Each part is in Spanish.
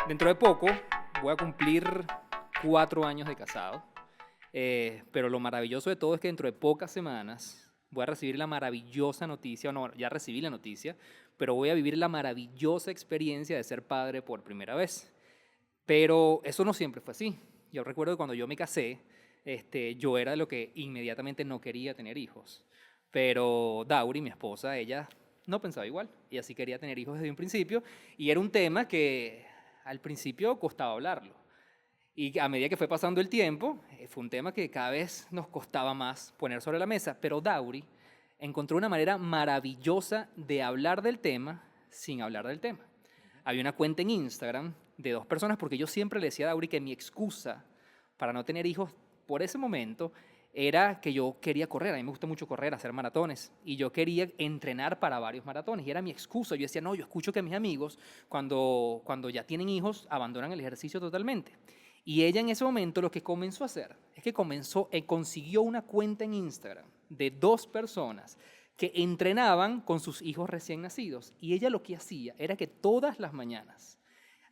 Dentro de poco voy a cumplir 4 años de casado, pero lo maravilloso de todo es que dentro de pocas semanas voy a recibir la maravillosa noticia, o no, ya recibí la noticia, pero voy a vivir la maravillosa experiencia de ser padre por primera vez. Pero eso no siempre fue así. Yo recuerdo que cuando yo me casé, yo era de lo que inmediatamente no quería tener hijos. Pero Dauri, mi esposa, ella no pensaba igual. Ella sí quería tener hijos desde un principio y era un tema que al principio costaba hablarlo. Y a medida que fue pasando el tiempo, fue un tema que cada vez nos costaba más poner sobre la mesa. Pero Dauri encontró una manera maravillosa de hablar del tema sin hablar del tema. Había una cuenta en Instagram de 2 personas, porque yo siempre le decía a Dauri que mi excusa para no tener hijos por ese momento era que yo quería correr. A mí me gusta mucho correr, hacer maratones. Y yo quería entrenar para varios maratones. Y era mi excusa. Yo decía, no, yo escucho que mis amigos, cuando ya tienen hijos, abandonan el ejercicio totalmente. Y ella en ese momento lo que comenzó a hacer es que consiguió una cuenta en Instagram de 2 personas que entrenaban con sus hijos recién nacidos. Y ella lo que hacía era que todas las mañanas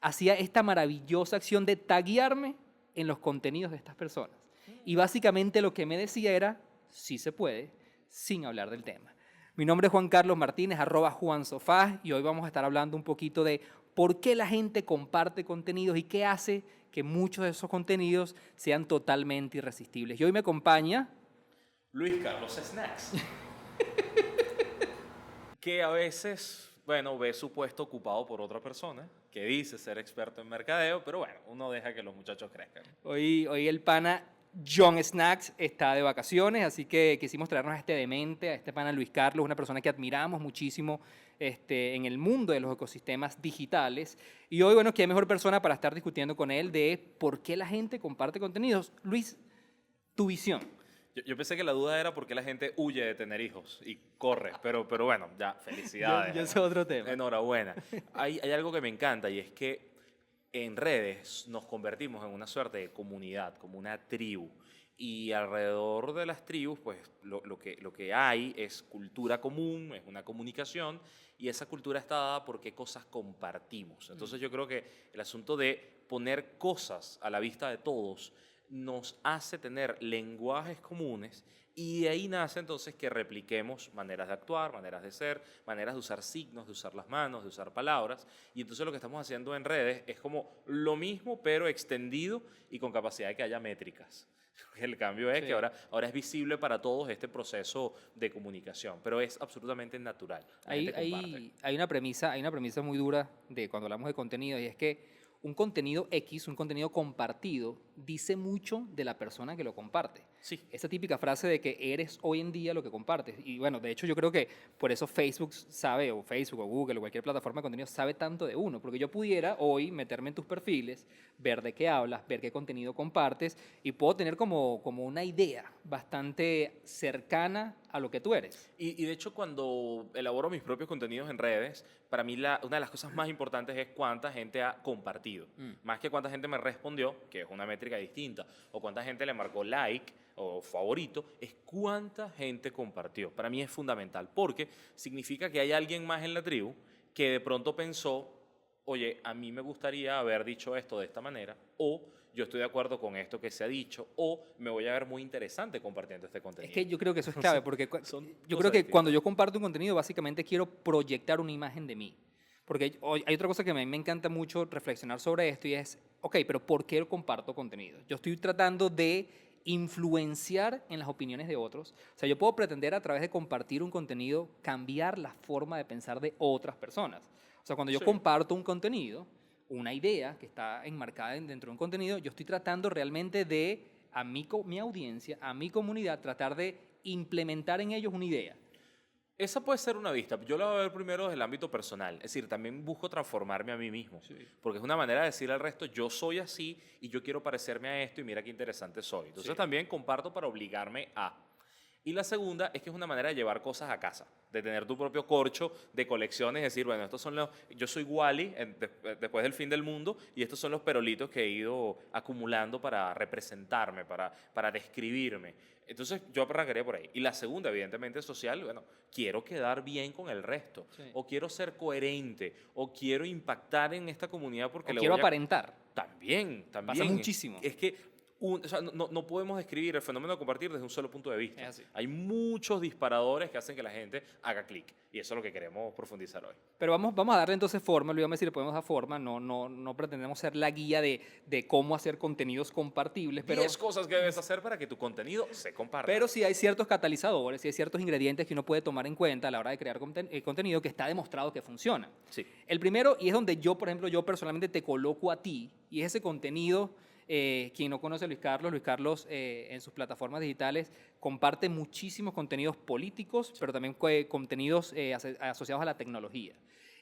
hacía esta maravillosa acción de taguearme en los contenidos de estas personas. Y básicamente lo que me decía era, sí se puede, sin hablar del tema. Mi nombre es Juan Carlos Martínez, @JuanSofá, y hoy vamos a estar hablando un poquito de por qué la gente comparte contenidos y qué hace que muchos de esos contenidos sean totalmente irresistibles. Y hoy me acompaña Luis Carlos Snacks, que a veces, bueno, ve su puesto ocupado por otra persona que dice ser experto en mercadeo, pero bueno, uno deja que los muchachos crezcan. Hoy el pana John Snacks está de vacaciones, así que quisimos traernos a este demente, a este pana Luis Carlos, una persona que admiramos muchísimo en el mundo de los ecosistemas digitales. Y hoy, bueno, ¿qué mejor persona para estar discutiendo con él de por qué la gente comparte contenidos? Luis, tu visión. Yo pensé que la duda era por qué la gente huye de tener hijos y corre, pero bueno, ya, felicidades. Ya es otro tema. Enhorabuena. Hay algo que me encanta y es que en redes nos convertimos en una suerte de comunidad, como una tribu. Y alrededor de las tribus, pues lo que hay es cultura común, es una comunicación, y esa cultura está dada por qué cosas compartimos. Entonces yo creo que el asunto de poner cosas a la vista de todos nos hace tener lenguajes comunes y de ahí nace entonces que repliquemos maneras de actuar, maneras de ser, maneras de usar signos, de usar las manos, de usar palabras. Y entonces lo que estamos haciendo en redes es como lo mismo pero extendido y con capacidad de que haya métricas. El cambio es Sí. que ahora es visible para todos este proceso de comunicación, pero es absolutamente natural. La Hay, gente comparte. hay una premisa muy dura de cuando hablamos de contenido, y es que un contenido X, un contenido compartido, dice mucho de la persona que lo comparte. Sí. Esa típica frase de que eres hoy en día lo que compartes. Y bueno, de hecho yo creo que por eso Facebook sabe, o Facebook o Google o cualquier plataforma de contenido sabe tanto de uno, porque yo pudiera hoy meterme en tus perfiles, ver de qué hablas, ver qué contenido compartes, y puedo tener como una idea bastante cercana a lo que tú eres. Y de hecho, cuando elaboro mis propios contenidos en redes, para mí una de las cosas más importantes es cuánta gente ha compartido. Más que cuánta gente me respondió, que es una métrica distinta, o cuánta gente le marcó like o favorito, es cuánta gente compartió. Para mí es fundamental, porque significa que hay alguien más en la tribu que de pronto pensó, oye, a mí me gustaría haber dicho esto de esta manera, o yo estoy de acuerdo con esto que se ha dicho, o me voy a ver muy interesante compartiendo este Es contenido. que yo creo que eso es clave, porque Son yo cosas creo que distintas. cuando yo comparto un contenido, básicamente quiero proyectar una imagen de mí. Porque hay otra cosa que a mí me encanta mucho reflexionar sobre esto, y es, ok, pero ¿por qué comparto contenido? Yo estoy tratando de influenciar en las opiniones de otros. O sea, yo puedo pretender a través de compartir un contenido cambiar la forma de pensar de otras personas. O sea, cuando yo Sí. comparto un contenido, una idea que está enmarcada dentro de un contenido, yo estoy tratando realmente de, mi audiencia, a mi comunidad, tratar de implementar en ellos una idea. Esa puede ser una vista. Yo la voy a ver primero desde el ámbito personal. Es decir, también busco transformarme a mí mismo. Sí. Porque es una manera de decirle al resto, yo soy así y yo quiero parecerme a esto y mira qué interesante soy. Entonces Sí. también comparto para obligarme a. Y la segunda es que es una manera de llevar cosas a casa, de tener tu propio corcho de colecciones, decir, bueno, estos son yo soy Wally después del fin del mundo y estos son los perolitos que he ido acumulando para representarme, para describirme. Entonces yo arrancaría por ahí. Y la segunda, evidentemente, social, bueno, quiero quedar bien con el resto, Sí. o quiero ser coherente, o quiero impactar en esta comunidad porque O le quiero voy a... aparentar. También, Pasa también. muchísimo. Es que o sea, no podemos describir el fenómeno de compartir desde un solo punto de vista. Es así. Hay muchos disparadores que hacen que la gente haga clic. Y eso es lo que queremos profundizar hoy. Pero vamos a darle entonces forma, lo íbamos a decir, le podemos dar forma, no pretendemos ser la guía de cómo hacer contenidos compartibles, pero 10 cosas que debes hacer para que tu contenido se comparta. Pero sí hay ciertos catalizadores, sí hay ciertos ingredientes que uno puede tomar en cuenta a la hora de crear contenido que está demostrado que funciona. Sí. El primero, y es donde yo, por ejemplo, yo personalmente te coloco a ti, y es ese contenido, quien no conoce a Luis Carlos en sus plataformas digitales comparte muchísimos contenidos políticos, pero también contenidos asociados a la tecnología.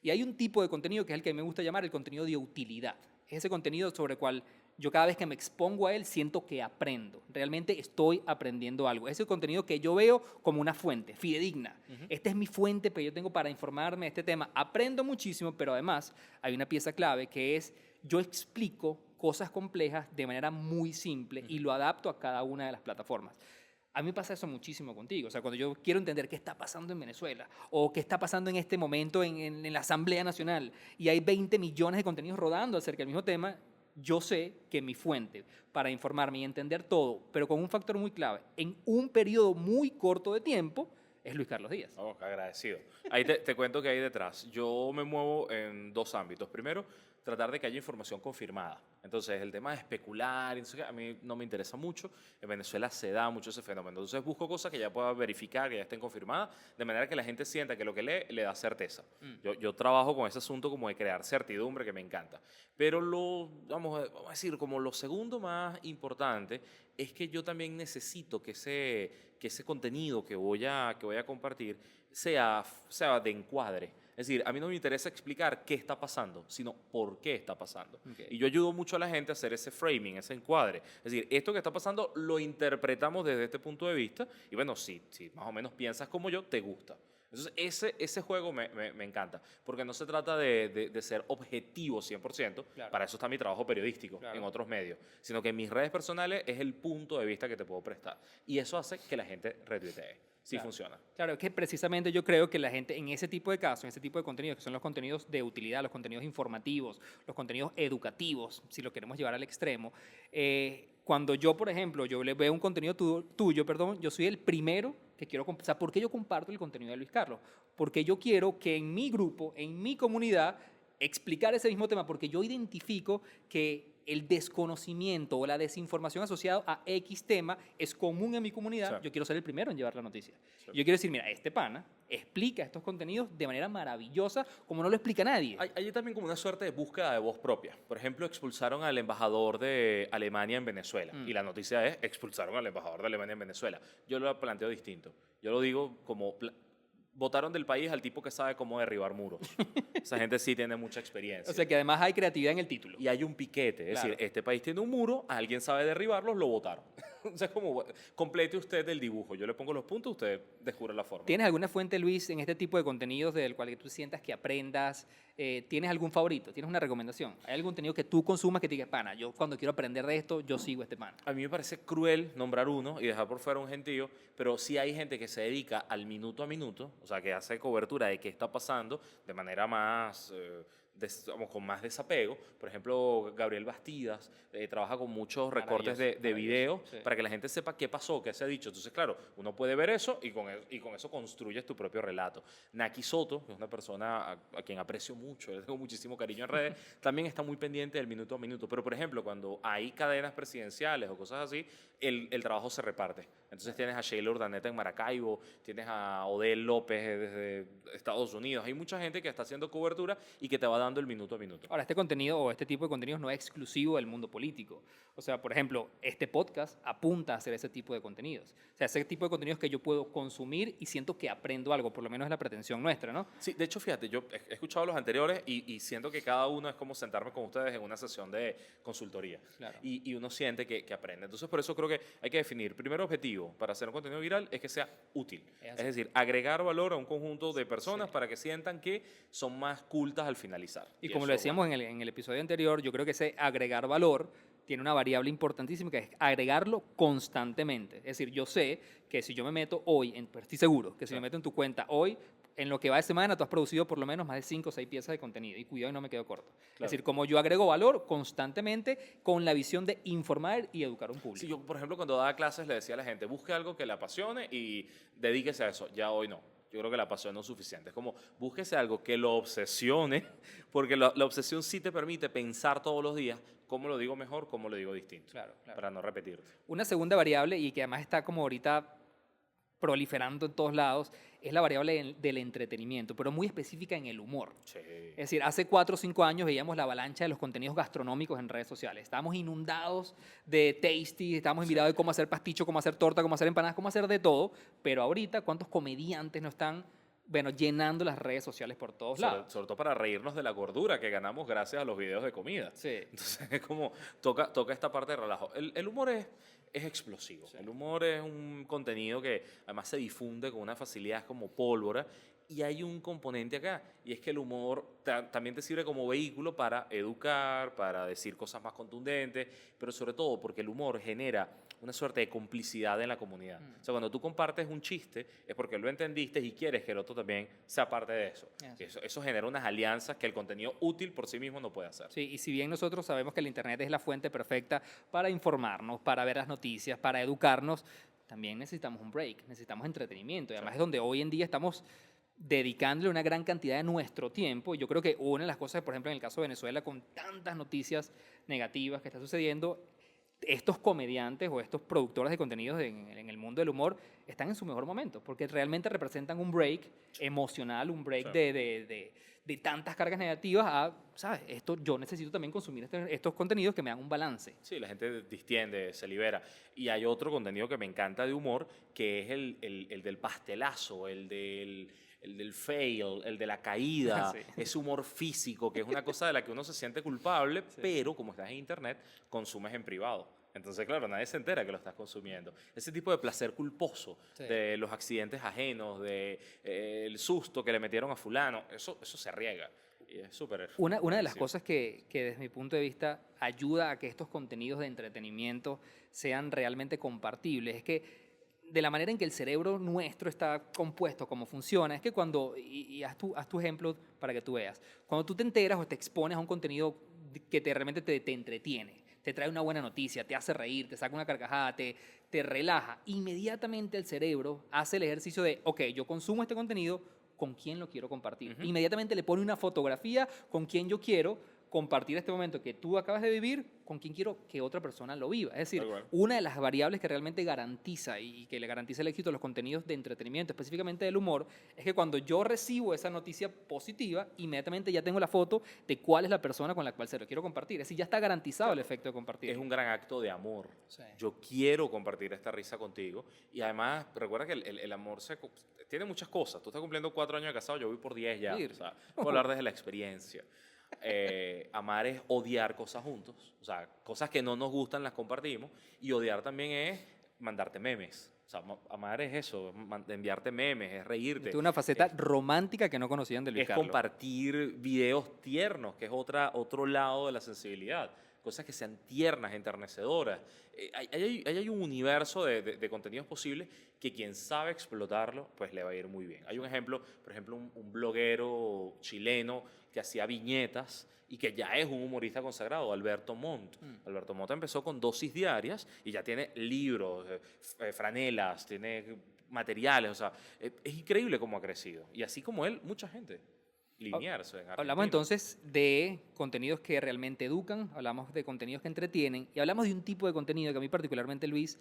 Y hay un tipo de contenido que es el que me gusta llamar el contenido de utilidad. Es ese contenido sobre el cual yo cada vez que me expongo a él siento que aprendo. Realmente estoy aprendiendo algo. Es el contenido que yo veo como una fuente fidedigna. Esta es mi fuente que yo tengo para informarme de este tema. Aprendo muchísimo, pero además hay una pieza clave que es yo explico cosas complejas de manera muy simple y lo adapto a cada una de las plataformas. A mí me pasa eso muchísimo contigo. O sea, cuando yo quiero entender qué está pasando en Venezuela o qué está pasando en este momento en la Asamblea Nacional y hay 20 millones de contenidos rodando acerca del mismo tema, yo sé que mi fuente para informarme y entender todo, pero con un factor muy clave, en un periodo muy corto de tiempo, es Luis Carlos Díaz. Oh, qué agradecido. Ahí te cuento que hay detrás. Yo me muevo en dos ámbitos. Primero, tratar de que haya información confirmada. Entonces, el tema de especular, entonces, a mí no me interesa mucho. En Venezuela se da mucho ese fenómeno. Entonces, busco cosas que ya pueda verificar, que ya estén confirmadas, de manera que la gente sienta que lo que lee le da certeza. Yo trabajo con ese asunto como de crear certidumbre, que me encanta. Pero vamos a decir, como lo segundo más importante es que yo también necesito que ese contenido que voy a compartir sea de encuadre. Es decir, a mí no me interesa explicar qué está pasando, sino por qué está pasando. Okay. Y yo ayudo mucho a la gente a hacer ese framing, ese encuadre. Es decir, esto que está pasando lo interpretamos desde este punto de vista y bueno, si más o menos piensas como yo, te gusta. Entonces, ese juego me encanta, porque no se trata de ser objetivo 100%, Claro. para eso está mi trabajo periodístico Claro. en otros medios, sino que en mis redes personales es el punto de vista que te puedo prestar. Y eso hace que la gente retuitee. Sí Claro. funciona. Claro, es que precisamente yo creo que la gente en ese tipo de casos, en ese tipo de contenidos, que son los contenidos de utilidad, los contenidos informativos, los contenidos educativos, si lo queremos llevar al extremo, cuando yo, por ejemplo, yo le veo un contenido tuyo, perdón, yo soy el primero que quiero... O sea, ¿por qué yo comparto el contenido de Luis Carlos? Porque yo quiero que en mi grupo, en mi comunidad, explicar ese mismo tema, porque yo identifico que el desconocimiento o la desinformación asociada a X tema es común en mi comunidad. Sí. Yo quiero ser el primero en llevar la noticia. Sí. Yo quiero decir, mira, este pana explica estos contenidos de manera maravillosa como no lo explica nadie. Hay también como una suerte de búsqueda de voz propia. Por ejemplo, expulsaron al embajador de Alemania en Venezuela. Y la noticia es, expulsaron al embajador de Alemania en Venezuela. Yo lo planteo distinto. Yo lo digo como... Votaron del país al tipo que sabe cómo derribar muros. Esa gente sí tiene mucha experiencia. O sea que además hay creatividad en el título. Y hay un piquete. Es Claro. decir, este país tiene un muro, alguien sabe derribarlos, lo votaron. O sea, como complete usted el dibujo. Yo le pongo los puntos, usted descubre la forma. ¿Tienes alguna fuente, Luis, en este tipo de contenidos del cual tú sientas que aprendas? ¿Tienes algún favorito? ¿Tienes una recomendación? ¿Hay algún contenido que tú consumas que te digas, pana, yo cuando quiero aprender de esto, yo sigo a este pana? A mí me parece cruel nombrar uno y dejar por fuera un gentío, pero sí hay gente que se dedica al minuto a minuto, o sea, que hace cobertura de qué está pasando de manera más, con más desapego. Por ejemplo, Gabriel Bastidas trabaja con muchos recortes de video sí. para que la gente sepa qué pasó, qué se ha dicho. Entonces, claro, uno puede ver eso y con eso construyes tu propio relato. Naki Soto, que es una persona a quien aprecio mucho, le tengo muchísimo cariño en redes, también está muy pendiente del minuto a minuto. Pero, por ejemplo, cuando hay cadenas presidenciales o cosas así, el trabajo se reparte. Entonces tienes a Sheila Urdaneta en Maracaibo, tienes a Odel López desde Estados Unidos. Hay mucha gente que está haciendo cobertura y que te va dando el minuto a minuto. Ahora, este contenido o este tipo de contenidos no es exclusivo del mundo político. O sea, por ejemplo, este podcast apunta a hacer ese tipo de contenidos. O sea, ese tipo de contenidos que yo puedo consumir y siento que aprendo algo, por lo menos es la pretensión nuestra, ¿no? Sí, de hecho, fíjate, yo he escuchado los anteriores y siento que cada uno es como sentarme con ustedes en una sesión de consultoría. Claro. Y uno siente que aprende. Entonces, por eso creo que hay que definir, primer objetivo para hacer un contenido viral es que sea útil. Es Es así. decir, agregar valor a un conjunto de personas Sí. para que sientan que son más cultas al finalizar. Y como eso, lo decíamos en el episodio anterior, yo creo que ese agregar valor tiene una variable importantísima que es agregarlo constantemente. Es decir, yo sé que si yo me meto hoy, pues estoy seguro que si me Claro. meto en tu cuenta hoy, en lo que va de semana, tú has producido por lo menos más de 5 o 6 piezas de contenido. Y cuidado y no me quedo corto. Es Claro. decir, como yo agrego valor constantemente con la visión de informar y educar a un público. Sí, yo, por ejemplo, cuando daba clases le decía a la gente, busque algo que le apasione y dedíquese a eso. Ya hoy no. Yo creo que la pasión no es suficiente. Es como, búsquese algo que lo obsesione, porque la obsesión sí te permite pensar todos los días cómo lo digo mejor, cómo lo digo distinto, Claro, claro. para no repetirte. Una segunda variable y que además está como ahorita proliferando en todos lados es la variable del entretenimiento, pero muy específica en el humor. Sí. Es decir, hace 4 o 5 años veíamos la avalancha de los contenidos gastronómicos en redes sociales. Estábamos inundados de tasty, estábamos inundados de cómo hacer pasticho, cómo hacer torta, cómo hacer empanadas, cómo hacer de todo. Pero ahorita, ¿cuántos comediantes no están, bueno, llenando las redes sociales por todos lados? Sobre todo para reírnos de la gordura que ganamos gracias a los videos de comida. Sí. Entonces es como, toca esta parte de relajo. El humor es explosivo. Sí. El humor es un contenido que además se difunde con una facilidad como pólvora. Y hay un componente acá, y es que el humor también te sirve como vehículo para educar, para decir cosas más contundentes, pero sobre todo porque el humor genera una suerte de complicidad en la comunidad. O sea, cuando tú compartes un chiste es porque lo entendiste y quieres que el otro también sea parte de eso. Eso genera unas alianzas que el contenido útil por sí mismo no puede hacer. Sí, y si bien nosotros sabemos que el Internet es la fuente perfecta para informarnos, para ver las noticias, para educarnos, también necesitamos un break, necesitamos entretenimiento. Y además es donde hoy en día estamos dedicándole una gran cantidad de nuestro tiempo. Yo creo que una de las cosas, por ejemplo, en el caso de Venezuela, con tantas noticias negativas que está sucediendo, estos comediantes o estos productores de contenidos en el mundo del humor están en su mejor momento, porque realmente representan un break emocional, un break Sí. de tantas cargas negativas a, ¿sabes? Yo necesito también consumir estos contenidos que me dan un balance. Sí, la gente distiende, se libera. Y hay otro contenido que me encanta de humor, que es el del pastelazo, el del fail, el de la caída, Sí. ese humor físico, que es una cosa de la que uno se siente culpable, Sí. pero como estás en internet, consumes en privado. Entonces, claro, nadie se entera que lo estás consumiendo. Ese tipo de placer culposo, Sí. de los accidentes ajenos, de el susto que le metieron a fulano, eso se riega. Y es súper. Una de las buenísimo. cosas que desde mi punto de vista ayuda a que estos contenidos de entretenimiento sean realmente compartibles es que de la manera en que el cerebro nuestro está compuesto, cómo funciona, es que cuando, y haz tu ejemplo para que tú veas, cuando tú te enteras o te expones a un contenido que realmente te entretiene, te trae una buena noticia, te hace reír, te saca una carcajada, te relaja, inmediatamente el cerebro hace el ejercicio de, ok, yo consumo este contenido, ¿con quién lo quiero compartir? Ujú. Inmediatamente le pone una fotografía con quien yo quiero compartir este momento que tú acabas de vivir, con quien quiero que otra persona lo viva. Es decir, Tal cual. una de las variables que realmente garantiza y que le garantiza el éxito a los contenidos de entretenimiento, específicamente del humor, es que cuando yo recibo esa noticia positiva, inmediatamente ya tengo la foto de cuál es la persona con la cual se lo quiero compartir. Es decir, ya está garantizado el efecto de compartir. Es un gran acto de amor. Sí. Yo quiero compartir esta risa contigo. Y además, recuerda que el amor tiene muchas cosas. Tú estás cumpliendo 4 años de casado, yo voy por 10 ya. Sí. O sea, puedo hablar desde la experiencia. Amar es odiar cosas juntos. O sea, cosas que no nos gustan las compartimos. Y odiar también es mandarte memes. O sea, amar es eso, enviarte memes, es reírte. Es una faceta romántica que no conocían de Luis Es Carlos. compartir videos tiernos, que es otro lado de la sensibilidad. Cosas que sean tiernas, enternecedoras. Hay un universo de contenidos posibles que quien sabe explotarlo, pues le va a ir muy bien. Hay un ejemplo, por ejemplo, un bloguero chileno que hacía viñetas y que ya es un humorista consagrado, Alberto Montt. Alberto Montt empezó con dosis diarias y ya tiene libros, franelas, tiene materiales, o sea, es increíble cómo ha crecido. Y así como él, mucha gente. Liniers en Hablamos Argentina. entonces de contenidos que realmente educan, hablamos de contenidos que entretienen y hablamos de un tipo de contenido que a mí particularmente, Luis,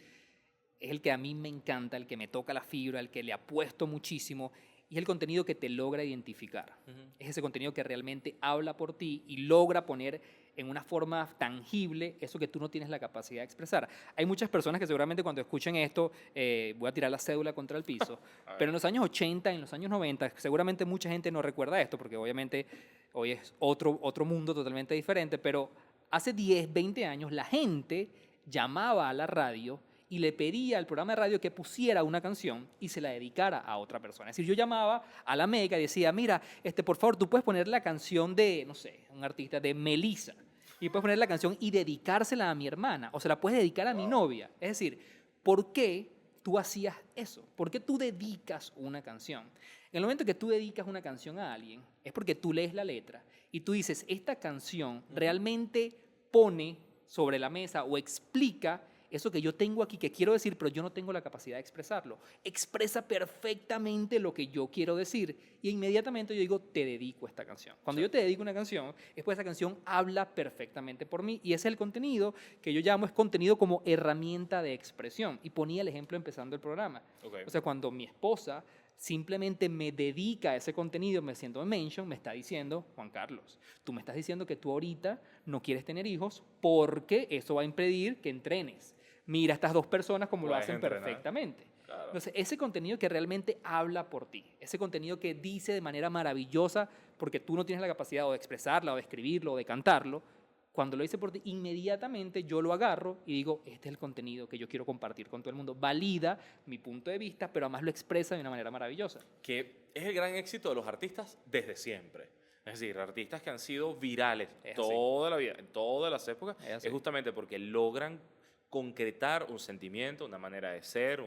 es el que a mí me encanta, el que me toca la fibra, el que le apuesto muchísimo y es el contenido que te logra identificar. Ujú. Es ese contenido que realmente habla por ti y logra poner en una forma tangible eso que tú no tienes la capacidad de expresar. Hay muchas personas que seguramente cuando escuchen esto, voy a tirar la cédula contra el piso, pero en los años 80, en los años 90, seguramente mucha gente no recuerda esto, porque obviamente hoy es otro mundo totalmente diferente, pero hace 10, 20 años la gente llamaba a la radio y le pedía al programa de radio que pusiera una canción y se la dedicara a otra persona. Es decir, yo llamaba a la Mega y decía, mira, por favor, tú puedes poner la canción de, no sé, un artista de Melissa, y puedes poner la canción y dedicársela a mi hermana, o se la puedes dedicar a mi novia. Es decir, ¿por qué tú hacías eso? ¿Por qué tú dedicas una canción? En el momento que tú dedicas una canción a alguien, es porque tú lees la letra y tú dices, esta canción realmente pone sobre la mesa o explica eso que yo tengo aquí, que quiero decir, pero yo no tengo la capacidad de expresarlo. Expresa perfectamente lo que yo quiero decir y inmediatamente yo digo, te dedico esta canción. Cuando yo te dedico una canción, es porque esa canción habla perfectamente por mí y ese es el contenido que yo llamo, es contenido como herramienta de expresión. Y ponía el ejemplo empezando el programa. Okay. O sea, cuando mi esposa simplemente me dedica a ese contenido, me siento en mention, me está diciendo, Juan Carlos, tú me estás diciendo que tú ahorita no quieres tener hijos porque eso va a impedir que entrenes. Mira estas dos personas como lo Puedes hacen entrenar. perfectamente. Claro. Entonces, ese contenido que realmente habla por ti, ese contenido que dice de manera maravillosa, porque tú no tienes la capacidad o de expresarla, o de escribirlo, o de cantarlo, cuando lo dice por ti, inmediatamente yo lo agarro y digo, este es el contenido que yo quiero compartir con todo el mundo. Valida mi punto de vista, pero además lo expresa de una manera maravillosa. Que es el gran éxito de los artistas desde siempre. Es decir, artistas que han sido virales Es así. toda la vida, en todas las épocas, Es así. es justamente porque logran concretar un sentimiento, una manera de ser,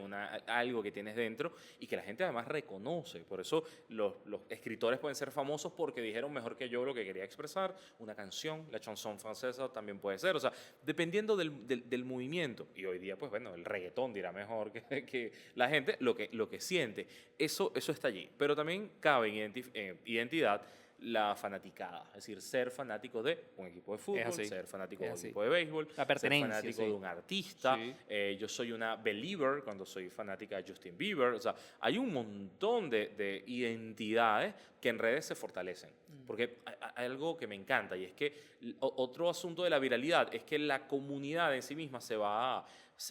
algo que tienes dentro y que la gente además reconoce. Por eso los escritores pueden ser famosos porque dijeron mejor que yo lo que quería expresar. Una canción, la chanson francesa también puede ser. O sea, dependiendo del movimiento. Y hoy día, pues bueno, el reggaetón dirá mejor que la gente lo que siente. Eso está allí. Pero también cabe en identidad la fanaticada, es decir, ser fanático de un equipo de fútbol, ser fanático de un equipo de béisbol, la pertenencia, ser fanático de un artista. Sí. Yo soy una believer cuando soy fanática de Justin Bieber. O sea, hay un montón de identidades que en redes se fortalecen. Porque hay algo que me encanta y es que otro asunto de la viralidad es que la comunidad en sí misma se va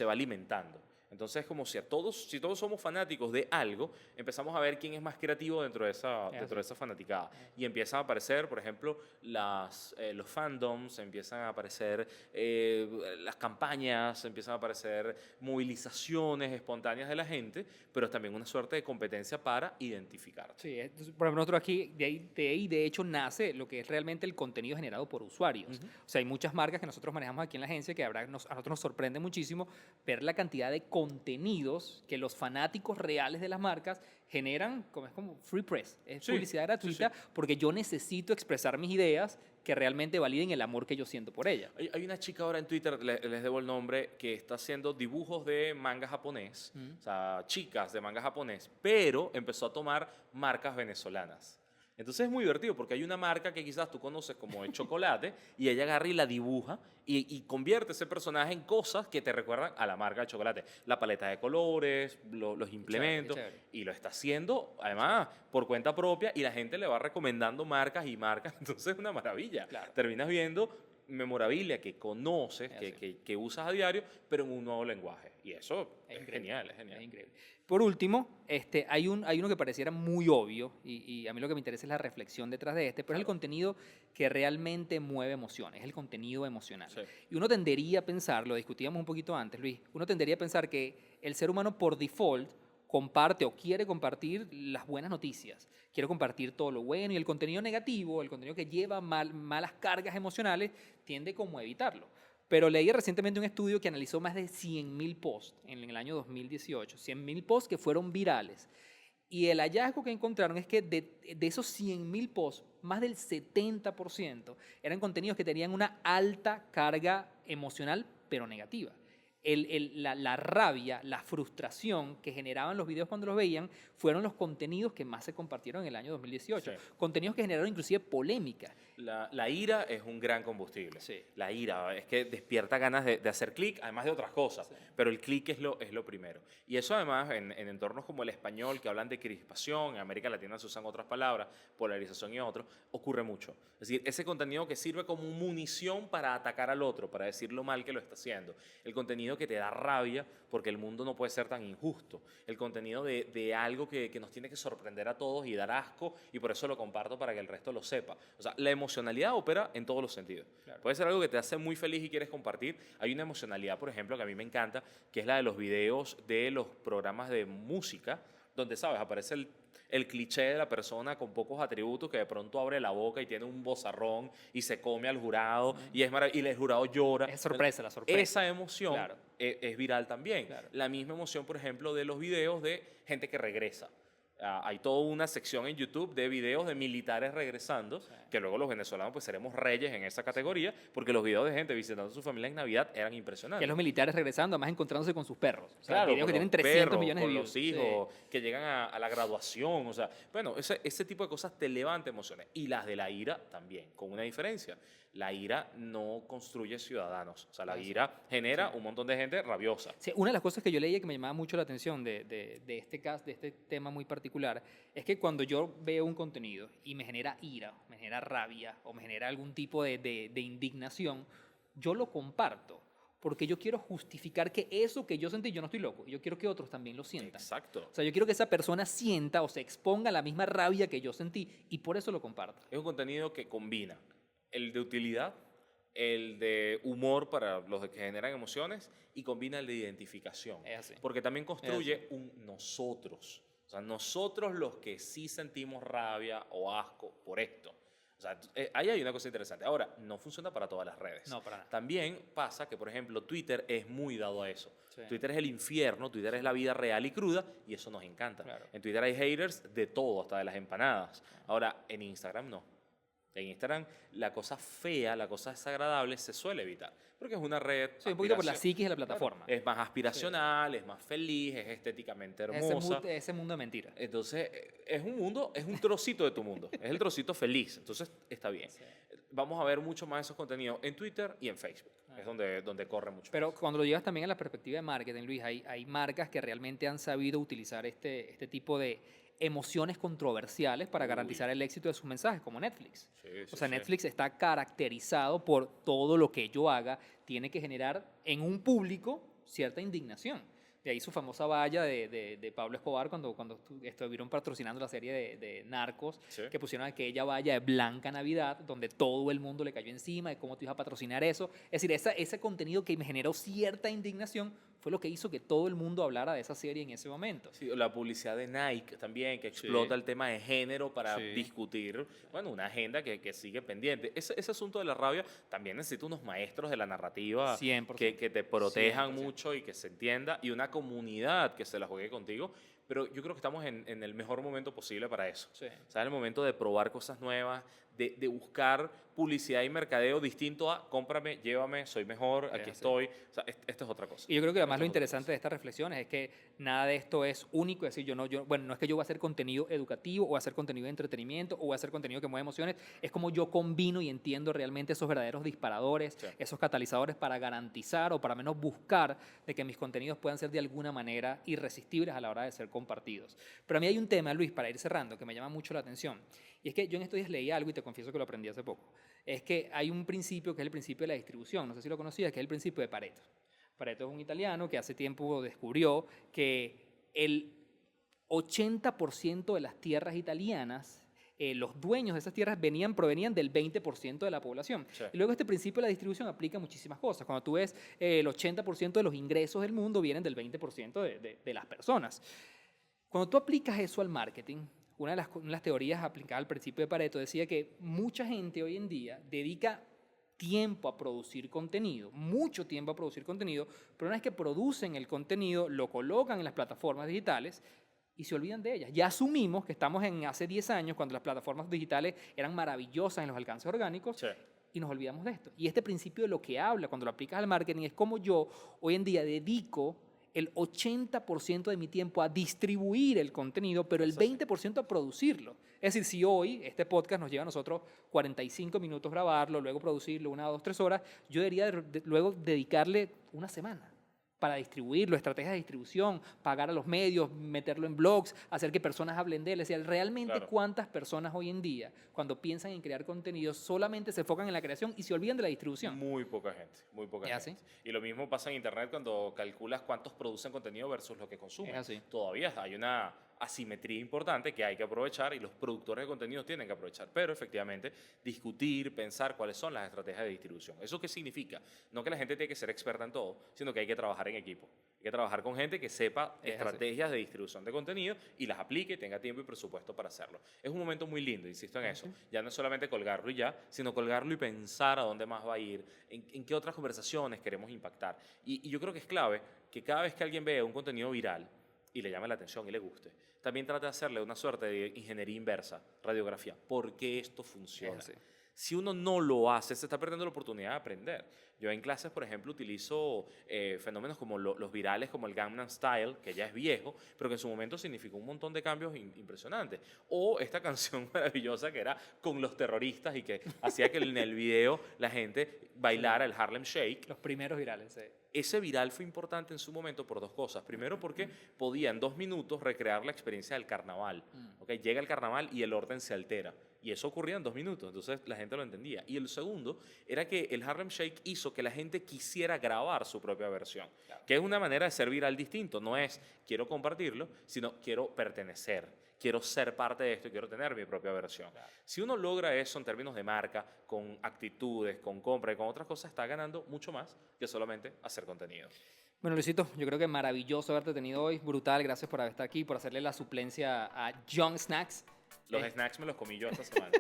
alimentando. Entonces, como si todos somos fanáticos de algo, empezamos a ver quién es más creativo dentro de esa fanaticada. Y empiezan a aparecer, por ejemplo, los fandoms, empiezan a aparecer las campañas, empiezan a aparecer movilizaciones espontáneas de la gente, pero es también una suerte de competencia para identificar. Sí, por ejemplo, nosotros aquí, de hecho, nace lo que es realmente el contenido generado por usuarios. O sea, hay muchas marcas que nosotros manejamos aquí en la agencia que a nosotros nos sorprende muchísimo ver la cantidad de contenidos que los fanáticos reales de las marcas generan, es como free press, es publicidad gratuita, porque yo necesito expresar mis ideas que realmente validen el amor que yo siento por ella. Hay una chica ahora en Twitter, les debo el nombre, que está haciendo dibujos de manga japonés, o sea, chicas de manga japonés, pero empezó a tomar marcas venezolanas. Entonces es muy divertido porque hay una marca que quizás tú conoces como el chocolate y ella agarra y la dibuja y convierte ese personaje en cosas que te recuerdan a la marca de chocolate. La paleta de colores, los implementos. Qué chévere. Y lo está haciendo además por cuenta propia y la gente le va recomendando marcas y marcas. Entonces es una maravilla. Claro. Terminas viendo memorabilia que conoces, que usas a diario, pero en un nuevo lenguaje. Y eso es genial, es genial. Es increíble. Por último, hay uno que pareciera muy obvio, y a mí lo que me interesa es la reflexión detrás de pero es el contenido que realmente mueve emociones, es el contenido emocional. Sí. Y uno tendería a pensar, lo discutíamos un poquito antes, Luis, uno tendería a pensar que el ser humano por default comparte o quiere compartir las buenas noticias, quiere compartir todo lo bueno y el contenido negativo, el contenido que lleva malas cargas emocionales, tiende como a evitarlo. Pero leí recientemente un estudio que analizó más de 100.000 posts en el año 2018, 100.000 posts que fueron virales. Y el hallazgo que encontraron es que de esos 100.000 posts, más del 70% eran contenidos que tenían una alta carga emocional, pero negativa. la rabia, la frustración que generaban los videos cuando los veían fueron los contenidos que más se compartieron en el año 2018. Sí. Contenidos que generaron inclusive polémica. La ira es un gran combustible. Sí. La ira es que despierta ganas de hacer clic, además de otras cosas. Sí. Pero el clic es lo primero. Y eso además en entornos como el español, que hablan de crispación, en América Latina se usan otras palabras, polarización y otros, ocurre mucho. Es decir, ese contenido que sirve como munición para atacar al otro, para decir lo mal que lo está haciendo. El contenido que te da rabia porque el mundo no puede ser tan injusto. El contenido de algo que nos tiene que sorprender a todos y dar asco, y por eso lo comparto para que el resto lo sepa. O sea, la emocionalidad opera en todos los sentidos. Claro. Puede ser algo que te hace muy feliz y quieres compartir. Hay una emocionalidad, por ejemplo, que a mí me encanta, que es la de los videos de los programas de música, donde, ¿sabes? Aparece el cliché de la persona con pocos atributos que de pronto abre la boca y tiene un vozarrón y se come al jurado y el jurado llora. Es sorpresa, la sorpresa. Esa emoción Claro. es viral también. Claro. La misma emoción, por ejemplo, de los videos de gente que regresa. Hay toda una sección en YouTube de videos de militares regresando, que luego los venezolanos pues seremos reyes en esa categoría, porque los videos de gente visitando a su familia en Navidad eran impresionantes. Que los militares regresando, además encontrándose con sus perros. O sea, Claro, videos que con tienen los 300 perros, millones de con views. los hijos, que llegan a la graduación, o sea, bueno, ese tipo de cosas te levanta emociones. Y las de la ira también, con una diferencia. La ira no construye ciudadanos, o sea, la ira genera un montón de gente rabiosa. Sí, una de las cosas que yo leía que me llamaba mucho la atención de este caso, de este tema muy particular, es que cuando yo veo un contenido y me genera ira, me genera rabia o me genera algún tipo de indignación, yo lo comparto. Porque yo quiero justificar que eso que yo sentí, yo no estoy loco, yo quiero que otros también lo sientan. Exacto. O sea, yo quiero que esa persona sienta o se exponga a la misma rabia que yo sentí y por eso lo comparto. Es un contenido que combina el de utilidad, el de humor para los que generan emociones y combina el de identificación. Es así. Porque también construye un nosotros. O sea, nosotros los que sí sentimos rabia o asco por esto. O sea, ahí hay una cosa interesante. Ahora, no funciona para todas las redes. No, para nada. También pasa que, por ejemplo, Twitter es muy dado a eso. Sí. Twitter es el infierno, Twitter es la vida real y cruda, y eso nos encanta. Claro. En Twitter hay haters de todo, hasta de las empanadas. Ahora, en Instagram no. En Instagram, la cosa fea, la cosa desagradable se suele evitar. Porque es una red. Sí, un poquito por la aspiración- psiquis de la plataforma. Claro, es más aspiracional, es más feliz, es estéticamente hermosa. Ese mundo de mentira. Entonces, es un mundo, es un trocito de tu mundo. Es el trocito feliz. Entonces, está bien. Sí. Vamos a ver mucho más esos contenidos en Twitter y en Facebook. Es donde corre mucho. Pero cuando lo llevas también a la perspectiva de marketing, Luis, hay marcas que realmente han sabido utilizar este tipo de emociones controversiales para garantizar el éxito de sus mensajes, como Netflix. Sí, sí, O sea, sí. Netflix está caracterizado por todo lo que yo haga, tiene que generar en un público cierta indignación. De ahí su famosa valla de Pablo Escobar cuando estuvieron patrocinando la serie de Narcos, Sí. que pusieron aquella valla de Blanca Navidad, donde todo el mundo le cayó encima de cómo te ibas a patrocinar eso. Es decir, ese contenido que me generó cierta indignación fue lo que hizo que todo el mundo hablara de esa serie en ese momento. Sí, o la publicidad de Nike también, que explota el tema de género para Sí. discutir, bueno, una agenda que sigue pendiente. Ese asunto de la rabia también necesita unos maestros de la narrativa 100%. que te protejan 100%. mucho y que se entienda, y una comunidad que se la juegue contigo. Pero yo creo que estamos en el mejor momento posible para eso. Sí. O sea, en el momento de probar cosas nuevas, de buscar publicidad y mercadeo distinto a cómprame, llévame, soy mejor, aquí así. estoy. O sea, esto es otra cosa. Y yo creo que además Esto lo es otra interesante de estas reflexiones es que nada de esto es único, es decir, bueno, no es que yo voy a hacer contenido educativo o voy a hacer contenido de entretenimiento o voy a hacer contenido que mueve emociones, es como yo combino y entiendo realmente esos verdaderos disparadores, Sí. esos catalizadores para garantizar o para menos buscar de que mis contenidos puedan ser de alguna manera irresistibles a la hora de ser compartidos. Pero a mí hay un tema, Luis, para ir cerrando, que me llama mucho la atención, y es que yo en estos días leí algo y te confieso que lo aprendí hace poco, es que hay un principio que es el principio de la distribución, no sé si lo conocías, que es el principio de Pareto. Pareto es un italiano que hace tiempo descubrió que el 80% de las tierras italianas, los dueños de esas tierras provenían del 20% de la población. Sí. Y luego este principio de la distribución aplica muchísimas cosas. Cuando tú ves el 80% de los ingresos del mundo vienen del 20% de las personas. Cuando tú aplicas eso al marketing, una de las teorías aplicadas al principio de Pareto decía que mucha gente hoy en día dedica tiempo a producir contenido, mucho tiempo a producir contenido, pero una vez que producen el contenido, lo colocan en las plataformas digitales y se olvidan de ellas. Ya asumimos que estamos en hace 10 años, cuando las plataformas digitales eran maravillosas en los alcances orgánicos, Sí. y nos olvidamos de esto. Y este principio de lo que habla cuando lo aplicas al marketing es como yo hoy en día dedico el 80% de mi tiempo a distribuir el contenido, pero el 20% a producirlo. Es decir, si hoy este podcast nos lleva a nosotros 45 minutos grabarlo, luego producirlo 1, 2, 3 horas, yo debería luego dedicarle una semana para distribuirlo, estrategias de distribución, pagar a los medios, meterlo en blogs, hacer que personas hablen de él. Es decir, realmente Claro. cuántas personas hoy en día, cuando piensan en crear contenido, solamente se enfocan en la creación y se olvidan de la distribución. Muy poca gente, muy poca ¿Es gente. así? Y lo mismo pasa en Internet cuando calculas cuántos producen contenido versus lo que consumen. Es así. Todavía hay una asimetría importante que hay que aprovechar y los productores de contenido tienen que aprovechar. Pero efectivamente, discutir, pensar cuáles son las estrategias de distribución. ¿Eso qué significa? No que la gente tiene que ser experta en todo, sino que hay que trabajar en equipo. Hay que trabajar con gente que sepa Es así. estrategias de distribución de contenido y las aplique, tenga tiempo y presupuesto para hacerlo. Es un momento muy lindo, insisto en eso. Ya no es solamente colgarlo y ya, sino colgarlo y pensar a dónde más va a ir, en qué otras conversaciones queremos impactar. Y yo creo que es clave que cada vez que alguien vea un contenido viral y le llame la atención y le guste, también trate de hacerle una suerte de ingeniería inversa, radiografía. ¿Por qué esto funciona? Es así. Si uno no lo hace, se está perdiendo la oportunidad de aprender. Yo en clases, por ejemplo, utilizo fenómenos como los virales, como el Gangnam Style, que ya es viejo, pero que en su momento significó un montón de cambios impresionantes. O esta canción maravillosa que era con los terroristas y que hacía que en el video la gente bailara el Harlem Shake. Los primeros virales, sí. Ese viral fue importante en su momento por dos cosas. Primero, porque podía en 2 minutos recrear la experiencia del carnaval. ¿Okay? Llega el carnaval y el orden se altera. Y eso ocurría en 2 minutos, entonces la gente lo entendía. Y el segundo era que el Harlem Shake hizo que la gente quisiera grabar su propia versión, Claro. que es una manera de ser viral distinto. No es quiero compartirlo, sino quiero pertenecer, quiero ser parte de esto y quiero tener mi propia versión. Claro. Si uno logra eso en términos de marca, con actitudes, con compra y con otras cosas, está ganando mucho más que solamente hacer contenido. Bueno, Luisito, yo creo que maravilloso haberte tenido hoy, brutal, gracias por haber estado aquí, por hacerle la suplencia a John Snacks. Los snacks me los comí yo esta semana.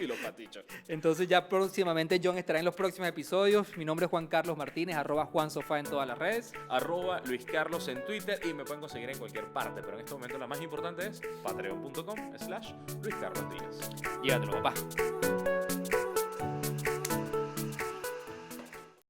Y los patichos. Entonces ya próximamente John estará en los próximos episodios. Mi nombre es Juan Carlos Martínez, @JuanSofá en todas las redes. @Luis Carlos en Twitter y me pueden conseguir en cualquier parte, pero en este momento la más importante es patreon.com/Luis Carlos Díaz. Llévatelo, papá.